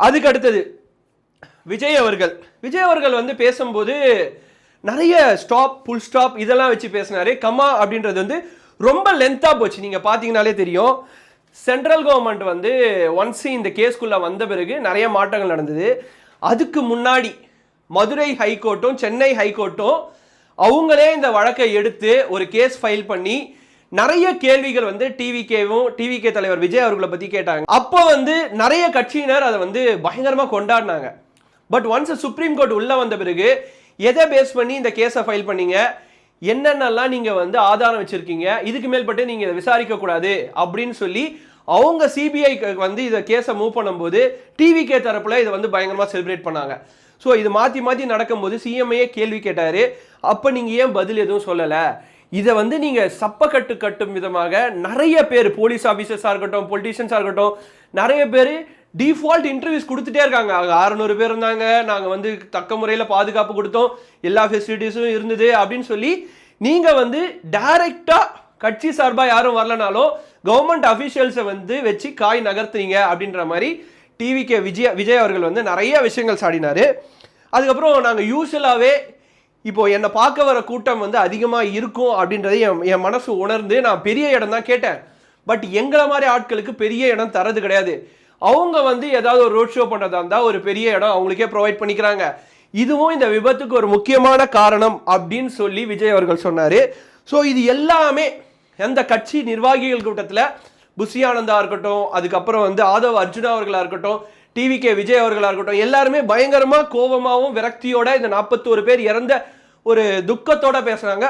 அதுக்கு அடுத்தது விஜய் அவர்கள் வந்து பேசும்போது நிறைய ஸ்டாப் புல் ஸ்டாப் இதெல்லாம் வச்சு பேசினாரு. கமா அப்படின்றது வந்து ரொம்ப லென்த்தாக போச்சு. நீங்கள் பார்த்தீங்கனாலே தெரியும். சென்ட்ரல் கவர்மெண்ட் வந்து ஒன்ஸ் இந்த கேஸ்குள்ளே வந்த பிறகு நிறைய மாற்றங்கள் நடந்தது. அதுக்கு முன்னாடி மதுரை ஹைகோர்ட்டும் சென்னை ஹைகோர்ட்டும் அவங்களே இந்த வழக்கை எடுத்து ஒரு கேஸ் ஃபைல் பண்ணி நிறைய கேள்விகள் வந்து டிவிகே தலைவர் விஜய் அவர்களை பற்றி கேட்டாங்க. அப்போ வந்து நிறைய கட்சியினர் அதை வந்து பயங்கரமாக கொண்டாடினாங்க. பட் ஒன்ஸ் சுப்ரீம் கோர்ட் உள்ள வந்த பிறகு எதை பேஸ் பண்ணி இந்த கேஸை ஃபைல் பண்ணீங்க, என்னென்னலாம் நீங்கள் வந்து ஆதாரம் வச்சுருக்கீங்க, இதுக்கு மேல்பட்டு நீங்கள் இதை விசாரிக்கக்கூடாது அப்படின்னு சொல்லி அவங்க சிபிஐ வந்து இதை கேஸை மூவ் பண்ணும்போது டிவிகே தரப்பில் இதை வந்து பயங்கரமாக செலிப்ரேட் பண்ணாங்க. ஸோ இது மாற்றி நடக்கும்போது சிஎம்ஐயே கேள்வி கேட்டார். அப்போ நீங்கள் ஏன் பதில் எதுவும் சொல்லலை? இதை வந்து நீங்கள் சப்பக்கட்டு கட்டும் விதமாக நிறைய பேர் போலீஸ் ஆஃபீஸர்ஸாக இருக்கட்டும், பொலிட்டீஷியன்ஸாக இருக்கட்டும், நிறைய பேர் டிஃபால்ட் இன்டர்வியூஸ் கொடுத்துட்டே இருக்காங்க. 600 பேர் இருந்தாங்க, நாங்கள் வந்து தக்க முறையில் பாதுகாப்பு கொடுத்தோம், எல்லா ஃபெசிலிட்டிஸும் இருந்தது அப்படின்னு சொல்லி நீங்கள் வந்து டைரெக்டாக கட்சி சார்பாக யாரும் வரலனாலும் கவர்மெண்ட் அஃபீஷியல்ஸை வந்து வச்சு காய் நகர்த்துறீங்க அப்படின்ற மாதிரி டிவிகே விஜய் அவர்கள் வந்து நிறைய விஷயங்கள் சாடினார். அதுக்கப்புறம் நாங்கள் யூஸ்வலாகவே இப்போ என்னை பார்க்க வர கூட்டம் வந்து அதிகமாக இருக்கும் அப்படின்றத என் மனசு உணர்ந்து நான் பெரிய இடம் தான் கேட்டேன். பட் எங்களை மாதிரி ஆட்களுக்கு பெரிய இடம் தரது கிடையாது. அவங்க வந்து ஏதாவது ஒரு ரோட் ஷோ பண்ணுறதா இருந்தால் ஒரு பெரிய இடம் அவங்களுக்கே ப்ரொவைட் பண்ணிக்கிறாங்க. இதுவும் இந்த விபத்துக்கு ஒரு முக்கியமான காரணம் அப்படின்னு சொல்லி விஜய் அவர்கள் சொன்னார். ஸோ இது எல்லாமே எந்த கட்சி நிர்வாகிகள் கூட்டத்தில் புஷி ஆனந்தா இருக்கட்டும், அதுக்கப்புறம் வந்து ஆதவ் அர்ஜுனா அவர்களாக இருக்கட்டும், டிவிகே விஜய் அவர்களாக இருக்கட்டும், எல்லாருமே பயங்கரமாக கோபமாகவும் விரக்தியோட இந்த 41 பேர் இறந்த ஒரு துக்கத்தோட பேசுகிறாங்க.